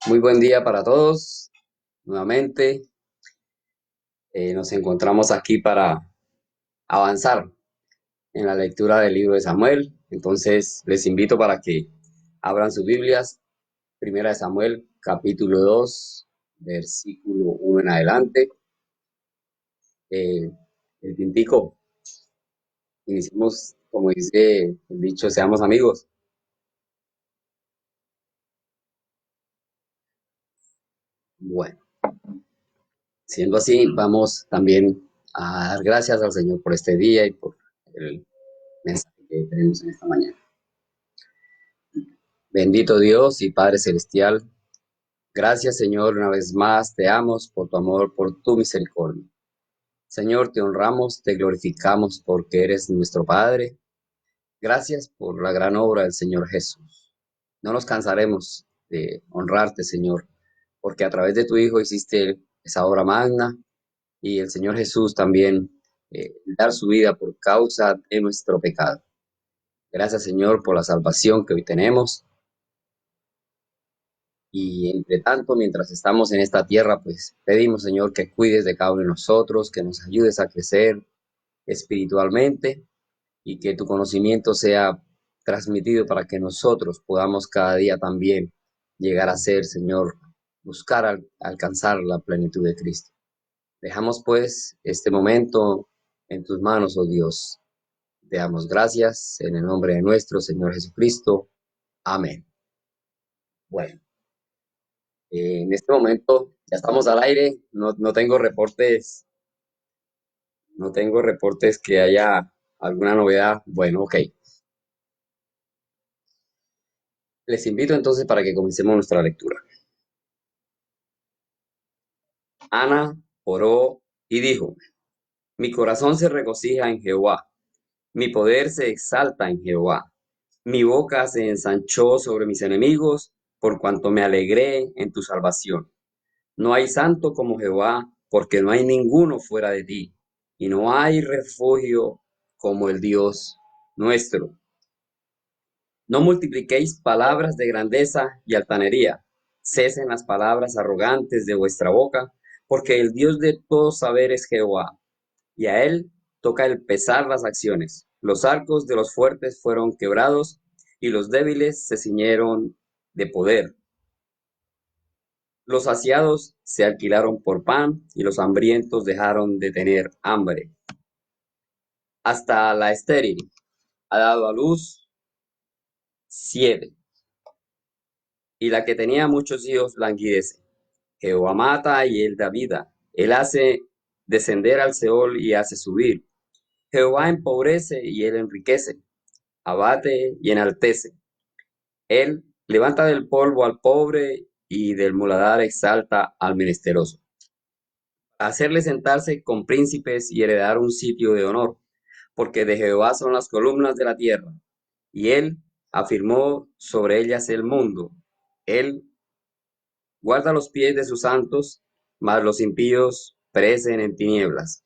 Muy buen día para todos. Nuevamente nos encontramos aquí para avanzar en la lectura del libro de Samuel. Entonces les invito para que abran sus Biblias. Primera de Samuel, capítulo 2, versículo 1 en adelante. Eh, el tintico, iniciemos, como dice el dicho, seamos amigos. Bueno, siendo así, vamos también a dar gracias al Señor por este día y por el mensaje que tenemos en esta mañana. Bendito Dios y Padre Celestial, gracias Señor, una vez más te damos por tu amor, por tu misericordia. Señor, te honramos, te glorificamos porque eres nuestro Padre. Gracias por la gran obra del Señor Jesús. No nos cansaremos de honrarte, Señor, porque a través de tu Hijo hiciste esa obra magna y el Señor Jesús también dar su vida por causa de nuestro pecado. Gracias, Señor, por la salvación que hoy tenemos. Y entre tanto, mientras estamos en esta tierra, pues pedimos, Señor, que cuides de cada uno de nosotros, que nos ayudes a crecer espiritualmente y que tu conocimiento sea transmitido para que nosotros podamos cada día también llegar a ser, Señor, buscar alcanzar la plenitud de Cristo. Dejamos pues este momento en tus manos, oh Dios. Te damos gracias en el nombre de nuestro Señor Jesucristo. Amén. Bueno. En este momento ya estamos al aire, no tengo reportes, no tengo reportes que haya alguna novedad. Bueno, ok. Les invito entonces para que comencemos nuestra lectura. Ana oró y dijo: Mi corazón se regocija en Jehová, mi poder se exalta en Jehová. Mi boca se ensanchó sobre mis enemigos, por cuanto me alegré en tu salvación. No hay santo como Jehová, porque no hay ninguno fuera de ti, y no hay refugio como el Dios nuestro. No multipliquéis palabras de grandeza y altanería, cesen las palabras arrogantes de vuestra boca, porque el Dios de todo saber es Jehová, y a él toca el pesar las acciones. Los arcos de los fuertes fueron quebrados, y los débiles se ciñeron de poder. Los saciados se alquilaron por pan, y los hambrientos dejaron de tener hambre. Hasta la estéril ha dado a luz 7, y la que tenía muchos hijos languidece. Jehová mata y él da vida. Él hace descender al Seol y hace subir. Jehová empobrece y él enriquece. Abate y enaltece. Él levanta del polvo al pobre y del muladar exalta al menesteroso. Hacerle sentarse con príncipes y heredar un sitio de honor, porque de Jehová son las columnas de la tierra, y él afirmó sobre ellas el mundo. Él guarda los pies de sus santos, mas los impíos perecen en tinieblas.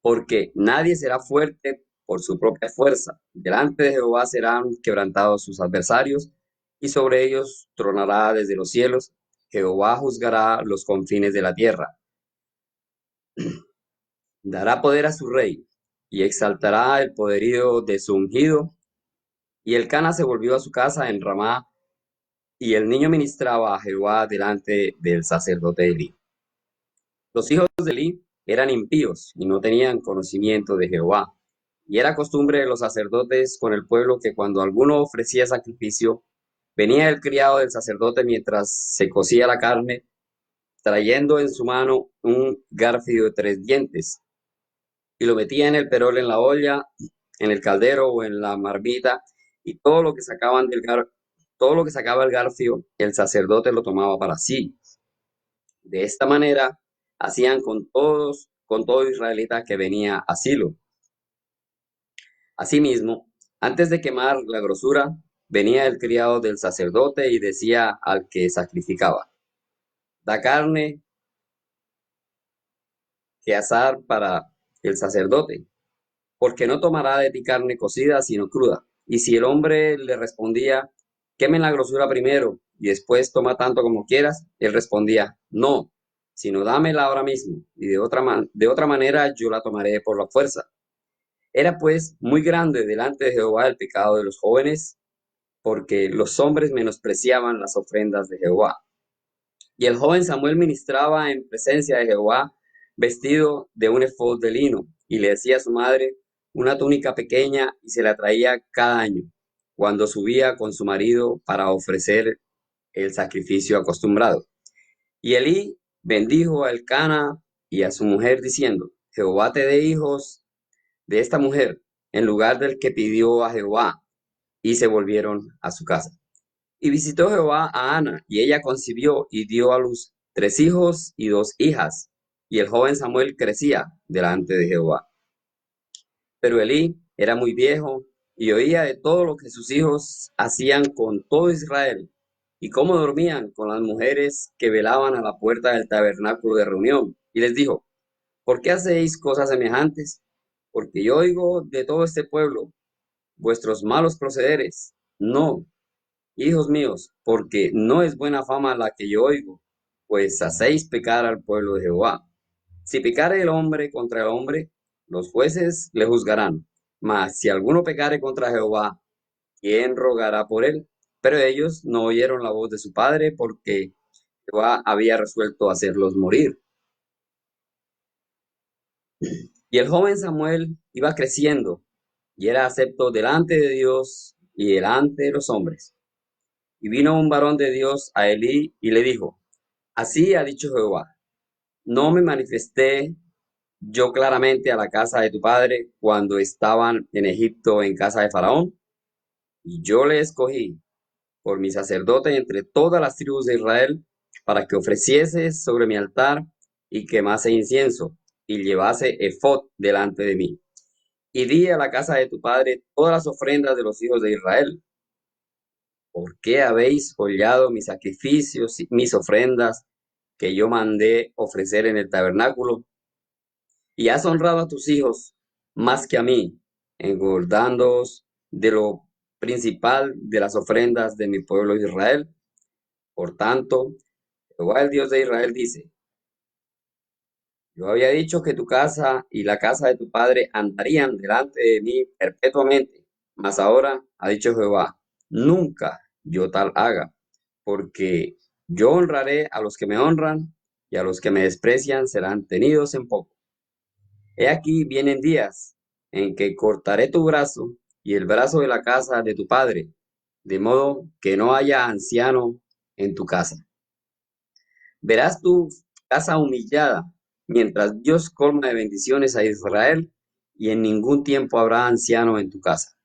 Porque nadie será fuerte por su propia fuerza. Delante de Jehová serán quebrantados sus adversarios, y sobre ellos tronará desde los cielos. Jehová juzgará los confines de la tierra. Dará poder a su rey, y exaltará el poderío de su ungido. Y Elcana se volvió a su casa en Ramá, y el niño ministraba a Jehová delante del sacerdote Elí. Los hijos de Elí eran impíos y no tenían conocimiento de Jehová. Y era costumbre de los sacerdotes con el pueblo que cuando alguno ofrecía sacrificio, venía el criado del sacerdote mientras se cocía la carne, trayendo en su mano un garfio de 3 dientes, y lo metía en el perol, en la olla, en el caldero o en la marmita, y todo lo que sacaba el garfio, el sacerdote lo tomaba para sí. De esta manera hacían con todo israelita que venía a Silo. Asimismo, antes de quemar la grosura, venía el criado del sacerdote y decía al que sacrificaba: Da carne que asar para el sacerdote, porque no tomará de ti carne cocida, sino cruda. Y si el hombre le respondía: Quemen la grosura primero, y después toma tanto como quieras, él respondía, no, sino dámela ahora mismo, y de otra manera yo la tomaré por la fuerza. Era pues muy grande delante de Jehová el pecado de los jóvenes, porque los hombres menospreciaban las ofrendas de Jehová. Y el joven Samuel ministraba en presencia de Jehová, vestido de un efod de lino, y le decía a su madre una túnica pequeña, y se la traía cada año, cuando subía con su marido para ofrecer el sacrificio acostumbrado. Y Elí bendijo a Elcana y a su mujer, diciendo, Jehová te dé hijos de esta mujer, en lugar del que pidió a Jehová. Y se volvieron a su casa. Y visitó Jehová a Ana, y ella concibió y dio a luz 3 hijos y 2 hijas. Y el joven Samuel crecía delante de Jehová. Pero Elí era muy viejo y oía de todo lo que sus hijos hacían con todo Israel, y cómo dormían con las mujeres que velaban a la puerta del tabernáculo de reunión. Y les dijo, ¿por qué hacéis cosas semejantes? Porque yo oigo de todo este pueblo vuestros malos procederes. No, hijos míos, porque no es buena fama la que yo oigo, pues hacéis pecar al pueblo de Jehová. Si pecare el hombre contra el hombre, los jueces le juzgarán. Mas si alguno pecare contra Jehová, ¿quién rogará por él? Pero ellos no oyeron la voz de su padre, porque Jehová había resuelto hacerlos morir. Y el joven Samuel iba creciendo, y era acepto delante de Dios y delante de los hombres. Y vino un varón de Dios a Elí y le dijo, así ha dicho Jehová, no me manifesté yo claramente a la casa de tu padre cuando estaban en Egipto en casa de Faraón, y yo le escogí por mi sacerdote entre todas las tribus de Israel, para que ofreciese sobre mi altar y quemase incienso, y llevase efod delante de mí. Y di a la casa de tu padre todas las ofrendas de los hijos de Israel. ¿Por qué habéis hollado mis sacrificios y mis ofrendas que yo mandé ofrecer en el tabernáculo? Y has honrado a tus hijos más que a mí, engordándoos de lo principal de las ofrendas de mi pueblo Israel. Por tanto, Jehová el Dios de Israel dice, yo había dicho que tu casa y la casa de tu padre andarían delante de mí perpetuamente, mas ahora ha dicho Jehová, nunca yo tal haga, porque yo honraré a los que me honran, y a los que me desprecian serán tenidos en poco. He aquí vienen días en que cortaré tu brazo y el brazo de la casa de tu padre, de modo que no haya anciano en tu casa. Verás tu casa humillada, mientras Dios colma de bendiciones a Israel, y en ningún tiempo habrá anciano en tu casa.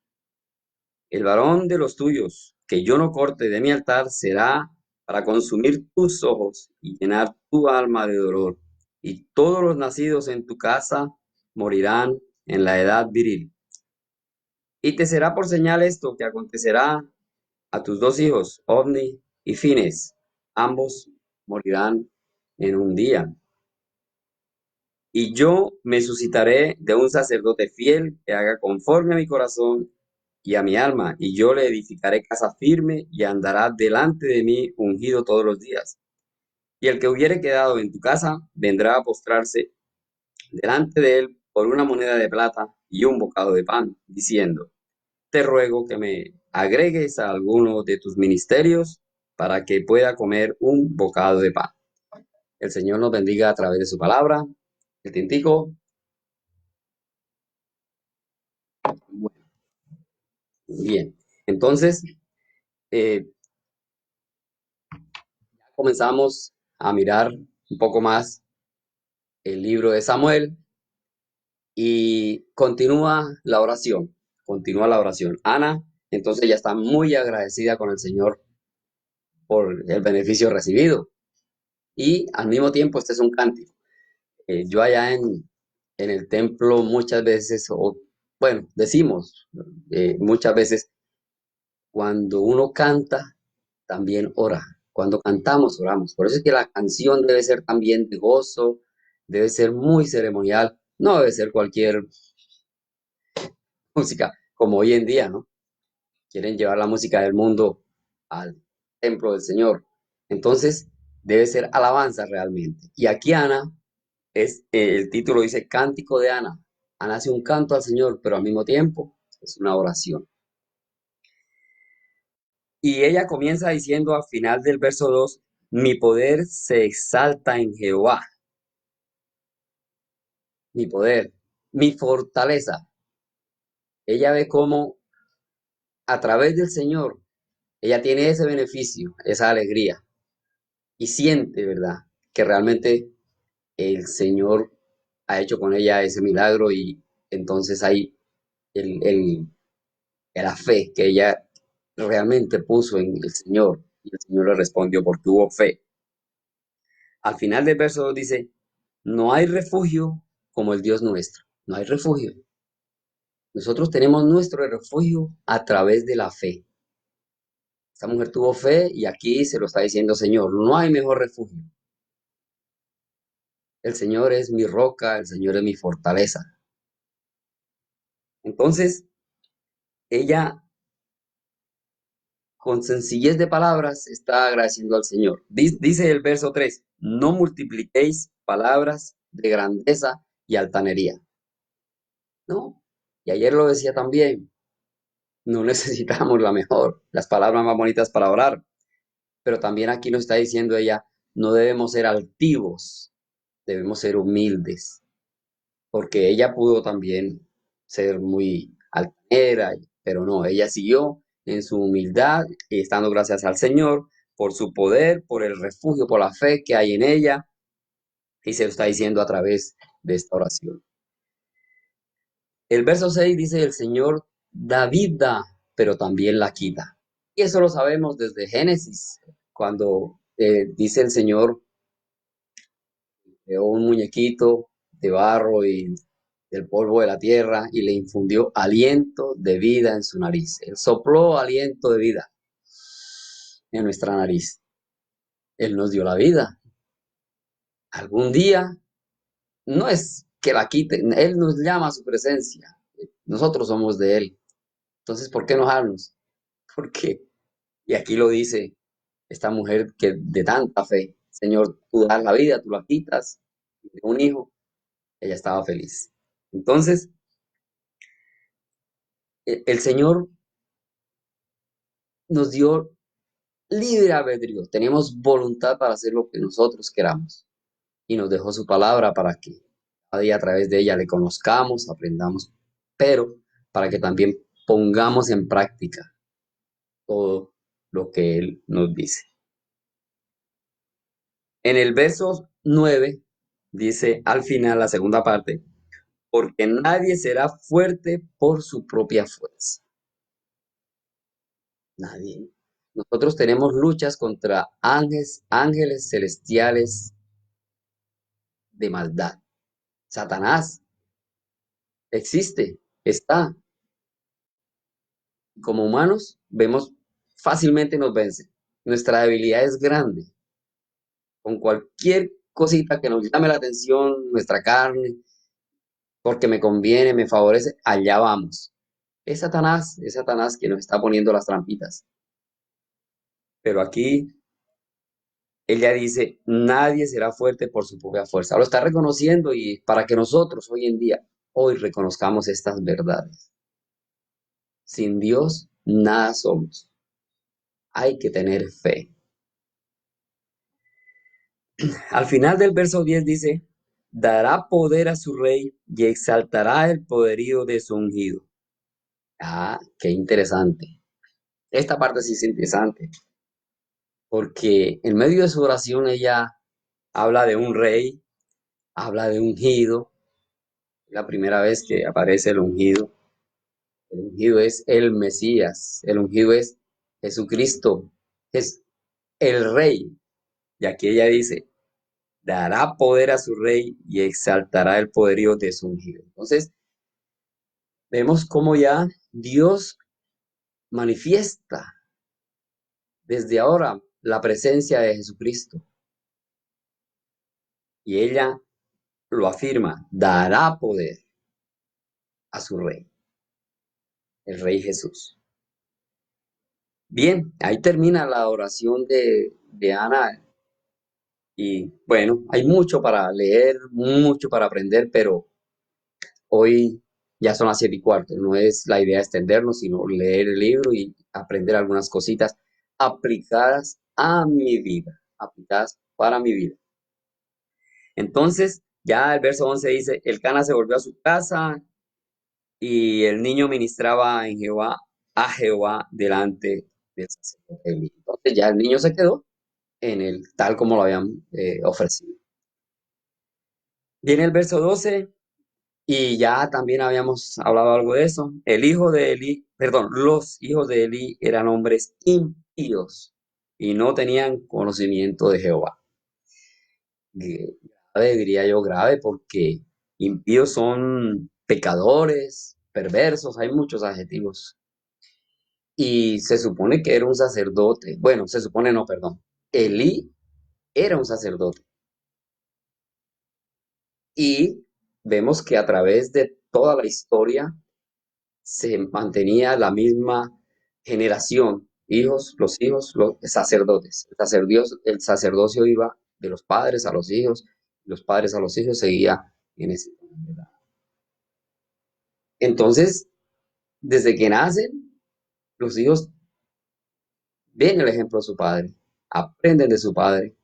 El varón de los tuyos, que yo no corte de mi altar, será para consumir tus ojos y llenar tu alma de dolor. Y todos los nacidos en tu casa morirán en la edad viril. Y te será por señal esto que acontecerá a tus 2 hijos, Ofni y Fines. Ambos morirán en un día. Y yo me suscitaré de un sacerdote fiel que haga conforme a mi corazón y a mi alma, y yo le edificaré casa firme y andará delante de mí ungido todos los días. Y el que hubiere quedado en tu casa vendrá a postrarse delante de él por una moneda de plata y un bocado de pan, diciendo, te ruego que me agregues a alguno de tus ministerios para que pueda comer un bocado de pan. El Señor nos bendiga a través de su palabra. El tintico. Bueno, bien. Entonces, eh, comenzamos a mirar un poco más el libro de Samuel y continúa la oración. Ana, entonces ya está muy agradecida con el Señor por el beneficio recibido y al mismo tiempo este es un cántico. Yo allá en el templo muchas veces, o bueno, decimos muchas veces, cuando uno canta, también ora. Cuando cantamos, oramos. Por eso es que la canción debe ser también de gozo, debe ser muy ceremonial, no debe ser cualquier música, como hoy en día, ¿no? Quieren llevar la música del mundo al templo del Señor. Entonces, debe ser alabanza realmente. Y aquí Ana el título dice Cántico de Ana. Ana hace un canto al Señor, pero al mismo tiempo es una oración. Y ella comienza diciendo al final del verso 2: mi poder se exalta en Jehová. Mi poder, mi fortaleza. Ella ve cómo a través del Señor, ella tiene ese beneficio, esa alegría, y siente, ¿verdad?, que realmente el Señor ha hecho con ella ese milagro, y entonces hay el, el, la fe que ella realmente puso en el Señor, y el Señor le respondió porque hubo fe. Al final del verso 2 dice: no hay refugio como el Dios nuestro. No hay refugio. Nosotros tenemos nuestro refugio a través de la fe. Esta mujer tuvo fe y aquí se lo está diciendo: Señor, no hay mejor refugio. El Señor es mi roca, el Señor es mi fortaleza. Entonces, ella con sencillez de palabras está agradeciendo al Señor. Dice el verso 3: no multipliquéis palabras de grandeza y altanería. ¿No? Y ayer lo decía también, no necesitamos las palabras más bonitas para orar, pero también aquí nos está diciendo ella: no debemos ser altivos, debemos ser humildes, porque ella pudo también ser muy altanera, pero no, ella siguió en su humildad y estando gracias al Señor por su poder, por el refugio, por la fe que hay en ella, y se lo está diciendo a través de esta oración. El verso 6 dice: el Señor David da, pero también la quita. Y eso lo sabemos desde Génesis, cuando dice el Señor, creó un muñequito de barro y del polvo de la tierra y le infundió aliento de vida en su nariz. Él sopló aliento de vida en nuestra nariz. Él nos dio la vida. Algún día no es que la quiten, Él nos llama a su presencia. Nosotros somos de Él. Entonces, ¿por qué enojarnos? Porque, y aquí lo dice esta mujer que de tanta fe: Señor, tú das la vida, tú la quitas, y de un hijo, ella estaba feliz. Entonces, el Señor nos dio libre albedrío, tenemos voluntad para hacer lo que nosotros queramos, y nos dejó su palabra para que cada día a través de ella le conozcamos, aprendamos, pero para que también pongamos en práctica todo lo que Él nos dice. En el verso 9 dice al final, la segunda parte: porque nadie será fuerte por su propia fuerza. Nadie. Nosotros tenemos luchas contra ángeles celestiales de maldad. Satanás existe, está. Como humanos, vemos fácilmente nos vence. Nuestra debilidad es grande. Con cualquier cosita que nos llame la atención, nuestra carne, porque me conviene, me favorece, allá vamos. Es Satanás que nos está poniendo las trampitas. Pero aquí ella dice: nadie será fuerte por su propia fuerza. Lo está reconociendo, y para que nosotros hoy en día, hoy reconozcamos estas verdades. Sin Dios, nada somos. Hay que tener fe. Al final del verso 10 dice: dará poder a su rey y exaltará el poderío de su ungido. Ah, qué interesante. Esta parte sí es interesante, porque en medio de su oración ella habla de un rey, habla de ungido. La primera vez que aparece el ungido. El ungido es el Mesías, el ungido es Jesucristo, es el rey. Y aquí ella dice: dará poder a su rey y exaltará el poderío de su ungido. Entonces, vemos cómo ya Dios manifiesta desde ahora la presencia de Jesucristo. Y ella lo afirma: dará poder a su rey, el rey Jesús. Bien, ahí termina la oración de Ana. Y bueno, hay mucho para leer, mucho para aprender, pero hoy ya son las 7:15. No es la idea extendernos, sino leer el libro y aprender algunas cositas aplicadas a mi vida, aplicadas para mi vida. Entonces, ya el verso 11 dice, el Cana se volvió a su casa y el niño ministraba en Jehová, a Jehová delante del sacerdote Elí. Entonces ya el niño se quedó en el tal como lo habían ofrecido. Viene el verso 12 y ya también habíamos hablado algo de eso. El hijo de Elí, perdón, los hijos de Elí eran hombres impíos y no tenían conocimiento de Jehová. Grave, diría yo, grave, porque impíos son pecadores, perversos, hay muchos adjetivos. Y se supone que era un sacerdote. Bueno, se supone no, perdón. Elí era un sacerdote. Y vemos que a través de toda la historia se mantenía la misma generación, los hijos, los sacerdotes. El sacerdocio iba de los padres a los hijos, los padres a los hijos, seguía en ese. Entonces, desde que nacen, los hijos ven el ejemplo de su padre, aprenden de su padre,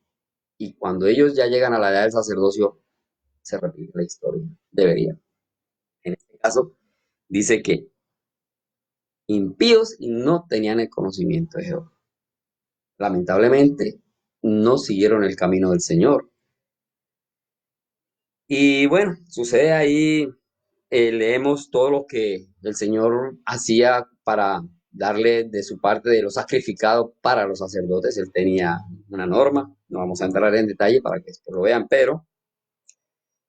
y cuando ellos ya llegan a la edad del sacerdocio, se repite la historia. Debería. En este caso, dice que impíos y no tenían el conocimiento de Jehová. Lamentablemente, no siguieron el camino del Señor. Y bueno, sucede ahí, leemos todo lo que el Señor hacía para darle de su parte de lo sacrificado para los sacerdotes. Él tenía una norma, no vamos a entrar en detalle para que después lo vean, pero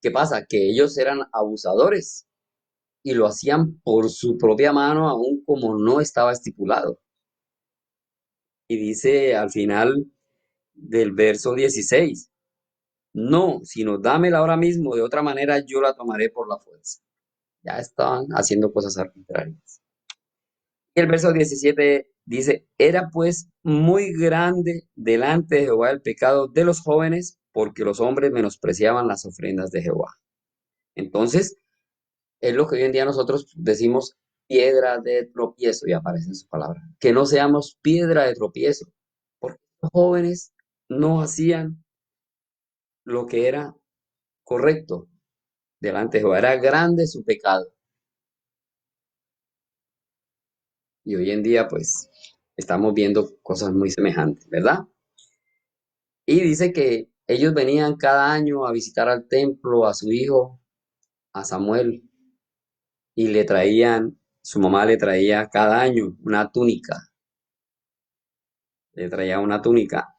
¿qué pasa? Que ellos eran abusadores y lo hacían por su propia mano, aun como no estaba estipulado. Y dice al final del verso 16, no, sino dámela ahora mismo, de otra manera yo la tomaré por la fuerza. Ya estaban haciendo cosas arbitrarias. Y el verso 17 dice, era pues muy grande delante de Jehová el pecado de los jóvenes, porque los hombres menospreciaban las ofrendas de Jehová. Entonces, es lo que hoy en día nosotros decimos piedra de tropiezo, y aparece en su palabra. Que no seamos piedra de tropiezo, porque los jóvenes no hacían lo que era correcto delante de Jehová. Era grande su pecado. Y hoy en día, pues, estamos viendo cosas muy semejantes, ¿verdad? Y dice que ellos venían cada año a visitar al templo a su hijo, a Samuel, y le traían, su mamá le traía cada año una túnica, le traía una túnica.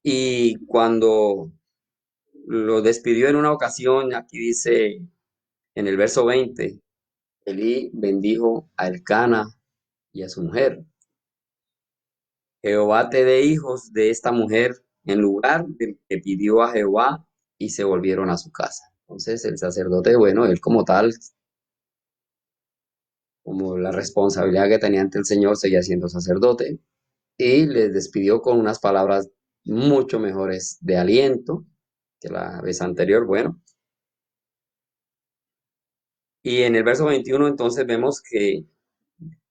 Y cuando lo despidió en una ocasión, aquí dice en el verso 20, Elí bendijo a Elcana y a su mujer. Jehová te dé hijos de esta mujer en lugar del que pidió a Jehová, y se volvieron a su casa. Entonces el sacerdote, bueno, él como tal, como la responsabilidad que tenía ante el Señor, seguía siendo sacerdote y les despidió con unas palabras mucho mejores de aliento que la vez anterior. Bueno, y en el verso 21 entonces vemos que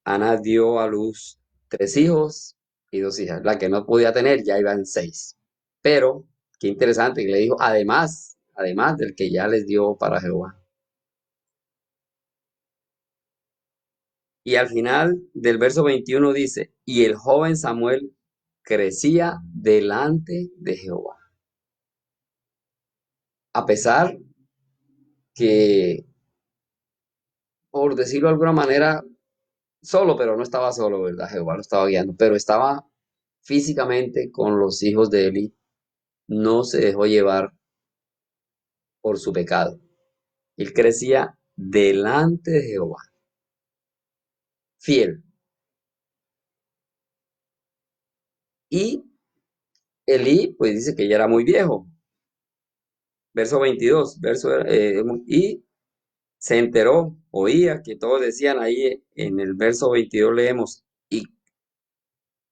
Ana dio a luz 3 hijos y 2 hijas. La que no podía tener ya iban 6. Pero, qué interesante, que le dijo, además del que ya les dio para Jehová. Y al final del verso 21 dice, y el joven Samuel crecía delante de Jehová. A pesar que, por decirlo de alguna manera, solo, pero no estaba solo, ¿verdad? Jehová lo estaba guiando, pero estaba físicamente con los hijos de Eli, no se dejó llevar por su pecado. Él crecía delante de Jehová, fiel. Y Elí, pues dice que ya era muy viejo. Verso 22, y se enteró, oía que todos decían ahí en el verso 22 leemos, y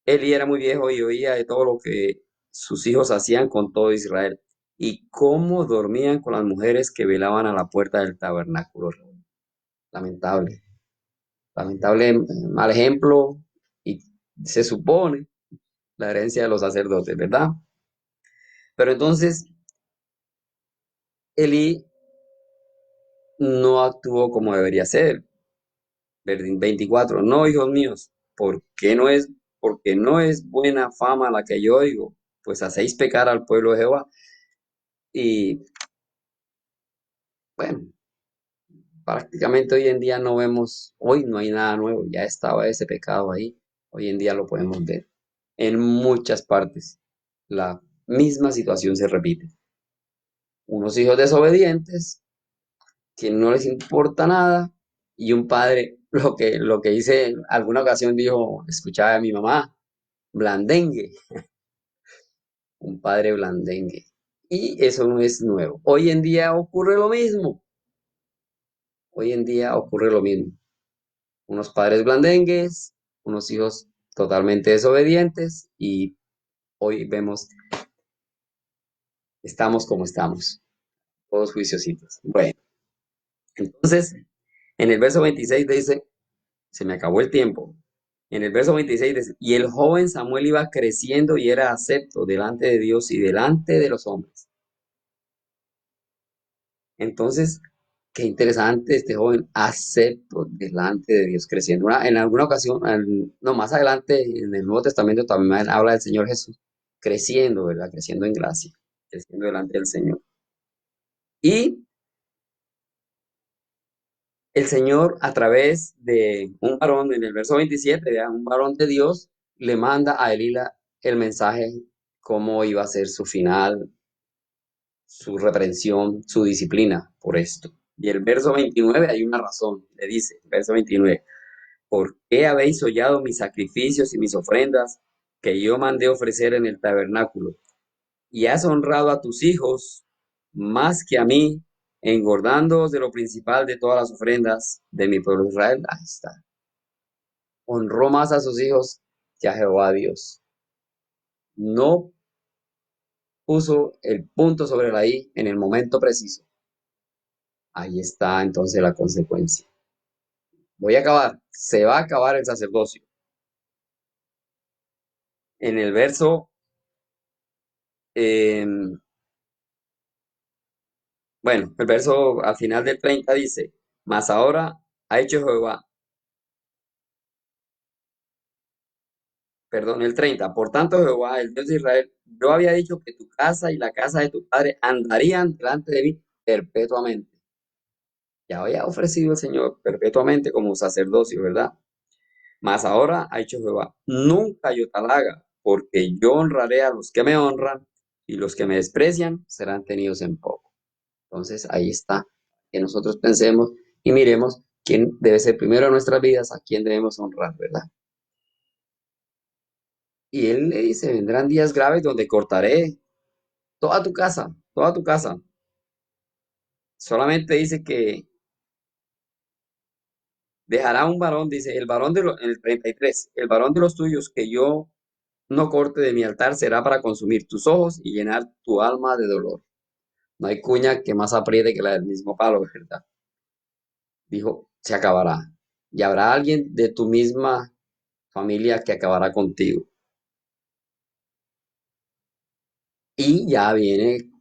Eli era muy viejo y oía de todo lo que sus hijos hacían con todo Israel y cómo dormían con las mujeres que velaban a la puerta del tabernáculo. Lamentable, lamentable, mal ejemplo y se supone la herencia de los sacerdotes, ¿verdad? Pero entonces Eli no actuó como debería ser. 24. No, hijos míos, porque no es buena fama la que yo oigo, pues hacéis pecar al pueblo de Jehová. Y bueno, prácticamente hoy en día no vemos, hoy no hay nada nuevo, ya estaba ese pecado ahí, hoy en día lo podemos ver. En muchas partes la misma situación se repite. Unos hijos desobedientes que no les importa nada y un padre, lo que hice en alguna ocasión dijo, escuchaba a mi mamá, blandengue, un padre blandengue. Y eso no es nuevo. Hoy en día ocurre lo mismo. Hoy en día ocurre lo mismo. Unos padres blandengues, unos hijos totalmente desobedientes y hoy vemos, estamos como estamos, todos juiciositos. Bueno, entonces, en el verso 26 dice, se me acabó el tiempo. En el verso 26 dice, y el joven Samuel iba creciendo y era acepto delante de Dios y delante de los hombres. Entonces, qué interesante este joven acepto delante de Dios creciendo. En alguna ocasión, no, más adelante en el Nuevo Testamento también habla del Señor Jesús creciendo, ¿verdad? Creciendo en gracia, creciendo delante del Señor. Y el Señor, a través de un varón, en el verso 27, ¿verdad? Un varón de Dios, le manda a Elila el mensaje, cómo iba a ser su final, su reprensión, su disciplina por esto. Y el verso 29 hay una razón, le dice, verso 29. ¿Por qué habéis hollado mis sacrificios y mis ofrendas que yo mandé ofrecer en el tabernáculo? Y has honrado a tus hijos más que a mí, engordándoos de lo principal de todas las ofrendas de mi pueblo Israel. Ahí está. Honró más a sus hijos que a Jehová Dios. No puso el punto sobre la I en el momento preciso. Ahí está entonces la consecuencia. Voy a acabar. Se va a acabar el sacerdocio. En el verso eh, Bueno, el verso al final del 30 dice, mas ahora ha hecho Jehová, perdón, el 30, por tanto Jehová, el Dios de Israel, yo había dicho que tu casa y la casa de tu padre andarían delante de mí perpetuamente. Ya había ofrecido el Señor perpetuamente como sacerdocio, ¿verdad? Mas ahora ha hecho Jehová, nunca yo tal haga, porque yo honraré a los que me honran y los que me desprecian serán tenidos en poco. Entonces ahí está, que nosotros pensemos y miremos quién debe ser primero en nuestras vidas, a quién debemos honrar, ¿verdad? Y él le dice, vendrán días graves donde cortaré toda tu casa. Solamente dice que dejará un varón, dice, en el 33, el varón de los tuyos que yo no corte de mi altar será para consumir tus ojos y llenar tu alma de dolor. No hay cuña que más apriete que la del mismo palo, ¿verdad? Dijo, se acabará. Y habrá alguien de tu misma familia que acabará contigo. Y ya viene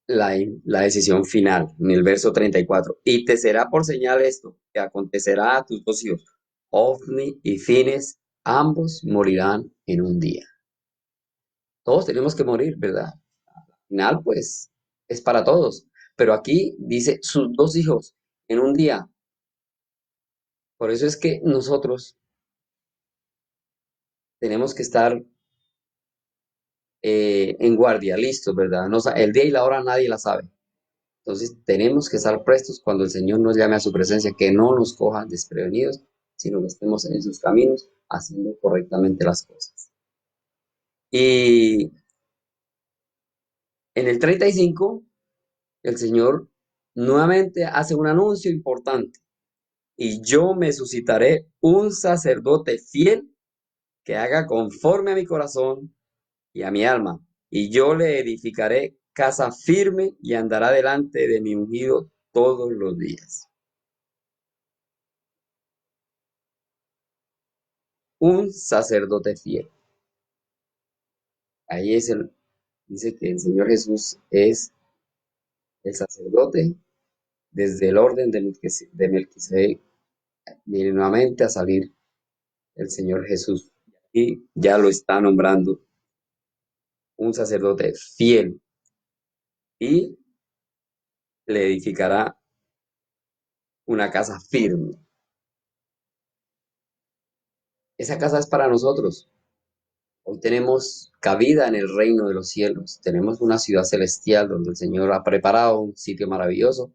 la decisión final en el verso 34. Y te será por señal esto, que acontecerá a tus dos hijos, Ofni y Fines, ambos morirán en un día. Todos tenemos que morir, ¿verdad? Al final, pues, es para todos. Pero aquí dice sus dos hijos en un día. Por eso es que nosotros tenemos que estar en guardia, listos, ¿verdad? No, el día y la hora nadie la sabe. Entonces tenemos que estar prestos cuando el Señor nos llame a su presencia, que no nos cojan desprevenidos, sino que estemos en sus caminos haciendo correctamente las cosas. Y en el 35, el Señor nuevamente hace un anuncio importante. Y yo me suscitaré un sacerdote fiel que haga conforme a mi corazón y a mi alma, y yo le edificaré casa firme y andará delante de mi ungido todos los días. Un sacerdote fiel. Ahí dice que el Señor Jesús es el sacerdote desde el orden de Melquisedec. Viene nuevamente a salir el Señor Jesús y ya lo está nombrando un sacerdote fiel y le edificará una casa firme. Esa casa es para nosotros. Hoy tenemos cabida en el reino de los cielos. Tenemos una ciudad celestial donde el Señor ha preparado un sitio maravilloso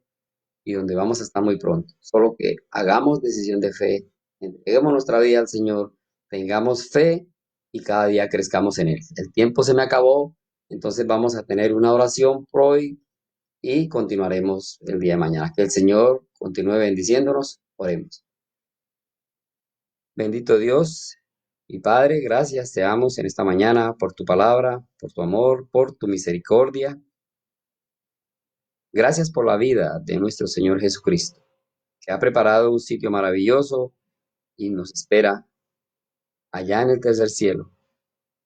y donde vamos a estar muy pronto. Solo que hagamos decisión de fe, entreguemos nuestra vida al Señor, tengamos fe y cada día crezcamos en Él. El tiempo se me acabó, entonces vamos a tener una oración por hoy y continuaremos el día de mañana. Que el Señor continúe bendiciéndonos. Oremos. Bendito Dios y Padre, gracias te damos en esta mañana por tu palabra, por tu amor, por tu misericordia. Gracias por la vida de nuestro Señor Jesucristo, que ha preparado un sitio maravilloso y nos espera allá en el tercer cielo.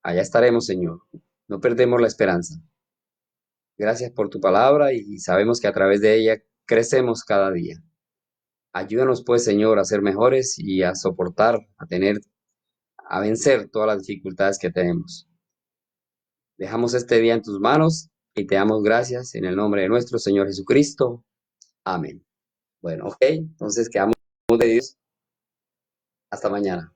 Allá estaremos, Señor. No perdemos la esperanza. Gracias por tu palabra y sabemos que a través de ella crecemos cada día. Ayúdanos, pues, Señor, a ser mejores y a soportar, a vencer todas las dificultades que tenemos. Dejamos este día en tus manos y te damos gracias en el nombre de nuestro Señor Jesucristo. Amén. Bueno, ok, entonces quedamos de Dios. Hasta mañana.